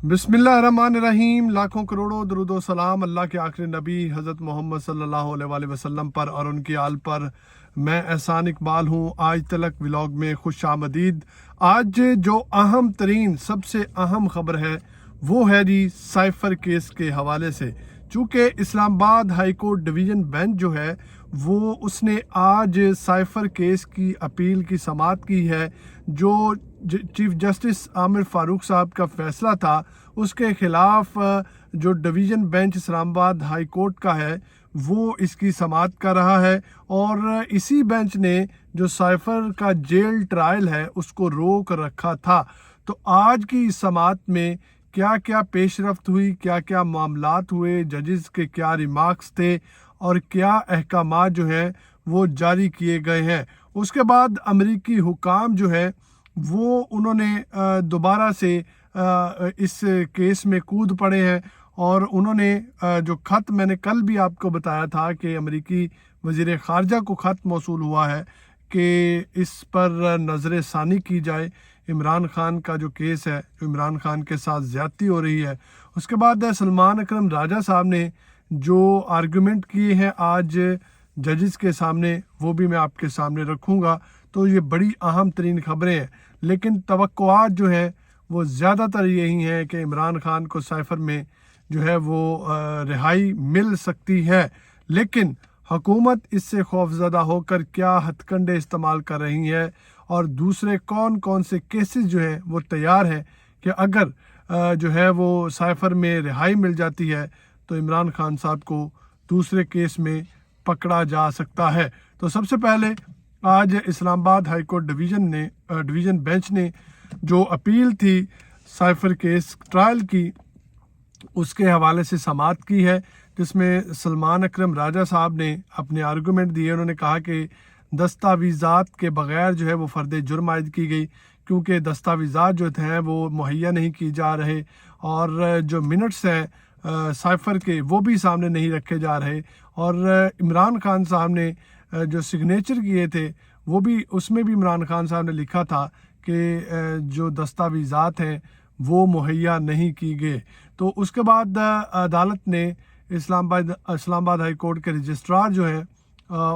बिस्मिल्लाहिर्रहमानिर्रहीम। लाखों करोड़ों दरूद व सलाम अल्लाह के आखिरी नबी हज़रत मोहम्मद सल्लल्लाहु अलैहि वसल्लम पर और उनकी आल पर। मैं एहसान इकबाल हूँ। आज तलक व्लॉग में खुश आमदीद। आज जो अहम तरीन सबसे अहम खबर है वो है जी साइफर केस के हवाले से। चूँकि Islamabad high court division bench जो है वो उसने आज साइफर केस की अपील की समाअत की है। जो चीफ जस्टिस आमिर फारूक साहब का फैसला था उसके ख़िलाफ़ जो division bench Islamabad high court का है वो इसकी समाअत कर रहा है। और इसी बेंच ने जो साइफर का जेल ट्रायल है उसको रोक रखा था। तो आज की इस समाअत में क्या क्या पेशरफ्त हुई, क्या क्या मामलात हुए, जजेस के क्या रिमार्क्स थे और क्या अहकामात जो हैं वो जारी किए गए हैं। उसके बाद अमरीकी हुकाम जो है वो उन्होंने दोबारा से इस केस में कूद पड़े हैं। और उन्होंने जो ख़त मैंने कल भी आपको बताया था कि अमरीकी वज़ीर ख़ारजा को ख़त मौसूल हुआ है कि इस पर नज़र सानी की जाए। इमरान खान का जो केस है, जो इमरान खान के साथ ज़्यादती हो रही है। उसके बाद सलमान अकरम राजा साहब ने जो आर्गूमेंट किए हैं आज जजेस के सामने वो भी मैं आपके सामने रखूँगा। तो ये बड़ी अहम तरीन खबरें हैं, लेकिन तवक्कुआत जो है वो ज़्यादातर यही हैं कि इमरान खान को साइफर में जो है वो रिहाई मिल सकती है। लेकिन हुकूमत इससे खौफज़दा होकर क्या हथकंडे इस्तेमाल कर रही है और दूसरे कौन कौन से केसेस जो हैं वो तैयार हैं कि अगर जो है वो साइफर में रिहाई मिल जाती है तो इमरान खान साहब को दूसरे केस में पकड़ा जा सकता है। तो सबसे पहले आज Islamabad high court division bench ने जो अपील थी साइफर केस ट्रायल की उसके हवाले से समाअत की है, जिसमें सलमान अकरम राजा साहब ने अपने आर्गूमेंट दिए। उन्होंने कहा कि दस्तावेज़ात के बगैर जो है वो फ़र्द जुर्म आयद की गई, क्योंकि दस्तावेज़ात जो हैं वो मुहैया नहीं की जा रहे और जो मिनट्स हैं साइफर के वो भी सामने नहीं रखे जा रहे। और इमरान खान साहब ने जो सिग्नेचर किए थे वो भी, उसमें भी इमरान खान साहब ने लिखा था कि जो दस्तावेज़ात हैं वो मुहैया नहीं की गए। तो उसके बाद अदालत ने इस्लामाबाद हाई कोर्ट के रजिस्ट्रार जो हैं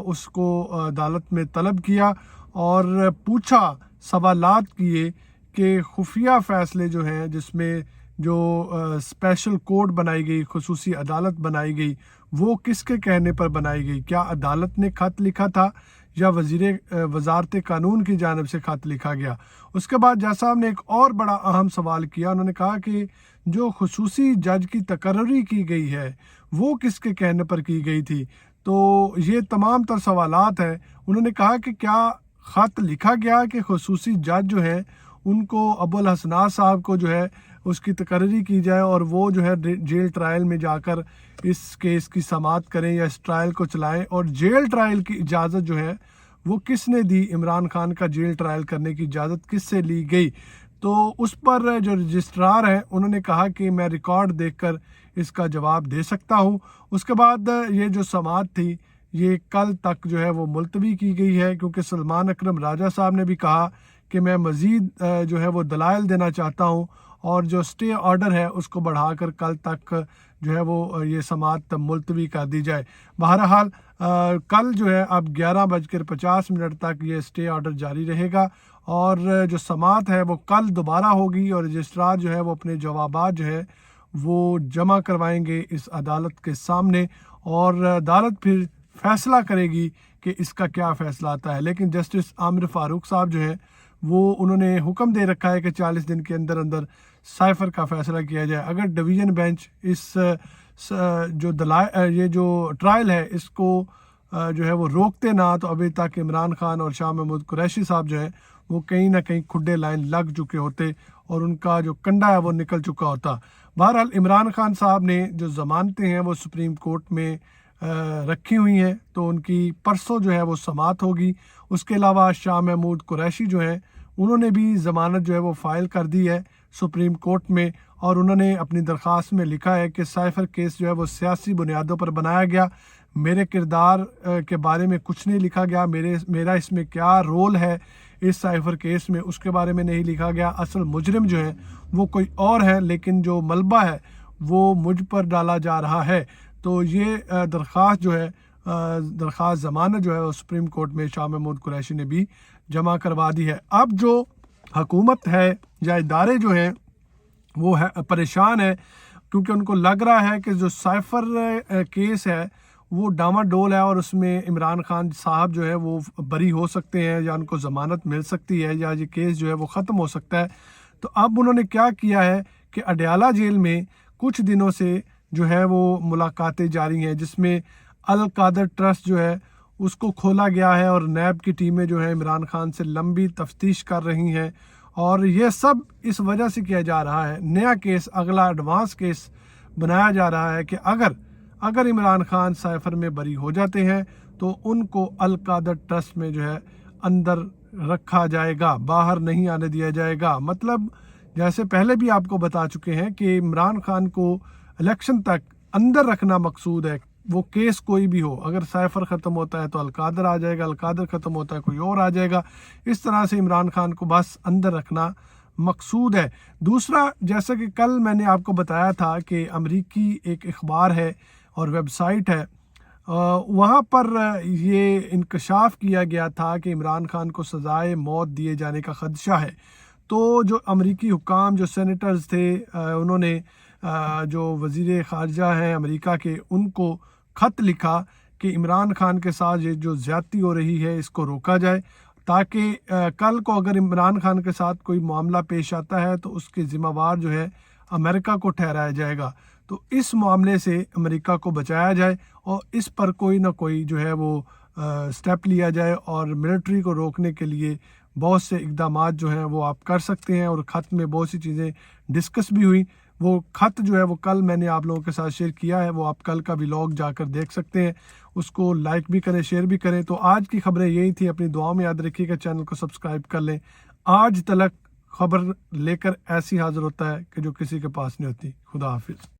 उसको अदालत में तलब किया और पूछा, सवालात किए कि खुफिया फ़ैसले जो हैं जिसमें जो स्पेशल कोर्ट बनाई गई, खुसूसी अदालत बनाई गई, वो किसके कहने पर बनाई गई? क्या अदालत ने ख़त लिखा था या वज़ारत कानून की जानिब से ख़त लिखा गया? उसके बाद जज साहब ने एक और बड़ा अहम सवाल किया। उन्होंने कहा कि जो खुसूसी जज की तकर्री की गई है वो किसके कहने पर की गई थी? तो ये तमाम तर सवालात हैं। उन्होंने कहा कि क्या ख़त लिखा गया कि खुसूसी जज जो है उनको अबुल हसनात साहब को जो है उसकी तकर्री की जाए और वो जो है जेल ट्रायल में जाकर इस केस की समाअत करें या इस ट्रायल को चलाएं। और जेल ट्रायल की इजाज़त जो है वो किसने दी? इमरान खान का जेल ट्रायल करने की इजाज़त किससे ली गई? तो उस पर जो रजिस्ट्रार हैं उन्होंने कहा कि मैं रिकॉर्ड देखकर इसका जवाब दे सकता हूं। उसके बाद ये जो समाअत थी ये कल तक जो है वो मुलतवी की गई है, क्योंकि सलमान अकरम राजा साहब ने भी कहा कि मैं मज़ीद जो है वो दलाइल देना चाहता हूं और जो स्टे ऑर्डर है उसको बढ़ाकर कल तक जो है वो ये समाअत मुलतवी कर दी जाए। बहरहाल कल जो है अब 11:50 तक ये स्टे ऑर्डर जारी रहेगा और जो समाअत है वो कल दोबारा होगी और रजिस्ट्रार जो है वो अपने जवाबात जो है वो जमा करवाएंगे इस अदालत के सामने और अदालत फिर फैसला करेगी कि इसका क्या फ़ैसला आता है। लेकिन जस्टिस आमिर फारूक साहब जो है वो उन्होंने हुक्म दे रखा है कि 40 दिन के अंदर अंदर साइफर का फ़ैसला किया जाए। अगर डिवीज़न बेंच इस ये जो ट्रायल है इसको जो है वो रोकते ना तो अभी तक इमरान खान और शाह महमूद कुरैशी साहब जो है वो कहीं ना कहीं खुड्डे लाइन लग चुके होते और उनका जो कंडा है वो निकल चुका होता। बहरहाल इमरान खान साहब ने जो ज़मानतें हैं वो सुप्रीम कोर्ट में रखी हुई हैं, तो उनकी परसों जो है वो समाअत होगी। उसके अलावा शाह महमूद कुरैशी जो हैं उन्होंने भी ज़मानत जो है वो फ़ाइल कर दी है सुप्रीम कोर्ट में और उन्होंने अपनी दरख्वास्त में लिखा है कि साइफर केस जो है वो सियासी बुनियादों पर बनाया गया, मेरे किरदार के बारे में कुछ नहीं लिखा गया, मेरा इसमें क्या रोल है इस साइफर केस में, उसके बारे में नहीं लिखा गया। असल मुजरिम जो है वो कोई और है, लेकिन जो मलबा है वो मुझ पर डाला जा रहा है। तो ये दरख्वास्त जो है, दरख्वास्त ज़मानत जो है वो सुप्रीम कोर्ट में शाह महमूद कुरैशी ने भी जमा करवा दी है। अब जो हुकूमत है या इदारे जो हैं वो है परेशान है, क्योंकि उनको लग रहा है कि जो साइफर केस है वो डामाडोल है और उसमें इमरान खान साहब जो है वो बरी हो सकते हैं या उनको ज़मानत मिल सकती है या ये केस जो है वो ख़त्म हो सकता है। तो अब उन्होंने क्या किया है कि अडयाला जेल में कुछ दिनों से जो है वो मुलाकातें जारी हैं, जिसमें अल कादर ट्रस्ट जो है उसको खोला गया है और नैब की टीमें जो है इमरान खान से लंबी तफ्तीश कर रही हैं। और ये सब इस वजह से किया जा रहा है, नया केस, अगला एडवांस केस बनाया जा रहा है कि अगर इमरान खान साइफर में बरी हो जाते हैं तो उनको अल कादर ट्रस्ट में जो है अंदर रखा जाएगा, बाहर नहीं आने दिया जाएगा। मतलब जैसे पहले भी आपको बता चुके हैं कि इमरान खान को इलेक्शन तक अंदर रखना मकसूद है, वो केस कोई भी हो। अगर साइफर ख़त्म होता है तो अलकादर आ जाएगा, अलकादर ख़त्म होता है कोई और आ जाएगा। इस तरह से इमरान खान को बस अंदर रखना मकसूद है। दूसरा, जैसा कि कल मैंने आपको बताया था कि अमरीकी एक अखबार है और वेबसाइट है, वहाँ पर ये इंकशाफ किया गया था कि इमरान खान को सज़ाए मौत दिए जाने का ख़दशा है। तो जो अमरीकी हुकाम, जो सेनेटर्स थे, उन्होंने जो वज़ीर ख़ारजा हैं अमेरिका के, उनको ख़त लिखा कि इमरान खान के साथ ये जो ज़्यादती हो रही है इसको रोका जाए, ताकि कल को अगर इमरान खान के साथ कोई मामला पेश आता है तो उसके ज़िम्मेवार जो है अमेरिका को ठहराया जाएगा। तो इस मामले से अमेरिका को बचाया जाए और इस पर कोई ना कोई जो है वो स्टेप लिया जाए, और मिलिट्री को रोकने के लिए बहुत से इक़दाम जो हैं वो आप कर सकते हैं। और ख़त में बहुत सी चीज़ें डिस्कस भी हुई। वो ख़त जो है वो कल मैंने आप लोगों के साथ शेयर किया है, वो आप कल का व्लॉग जाकर देख सकते हैं। उसको लाइक भी करें, शेयर भी करें। तो आज की खबरें यही थी, अपनी दुआओं में याद रखिएगा, चैनल को सब्सक्राइब कर लें। आज तलक खबर लेकर ऐसी हाजिर होता है कि जो किसी के पास नहीं होती। खुदा हाफिज़।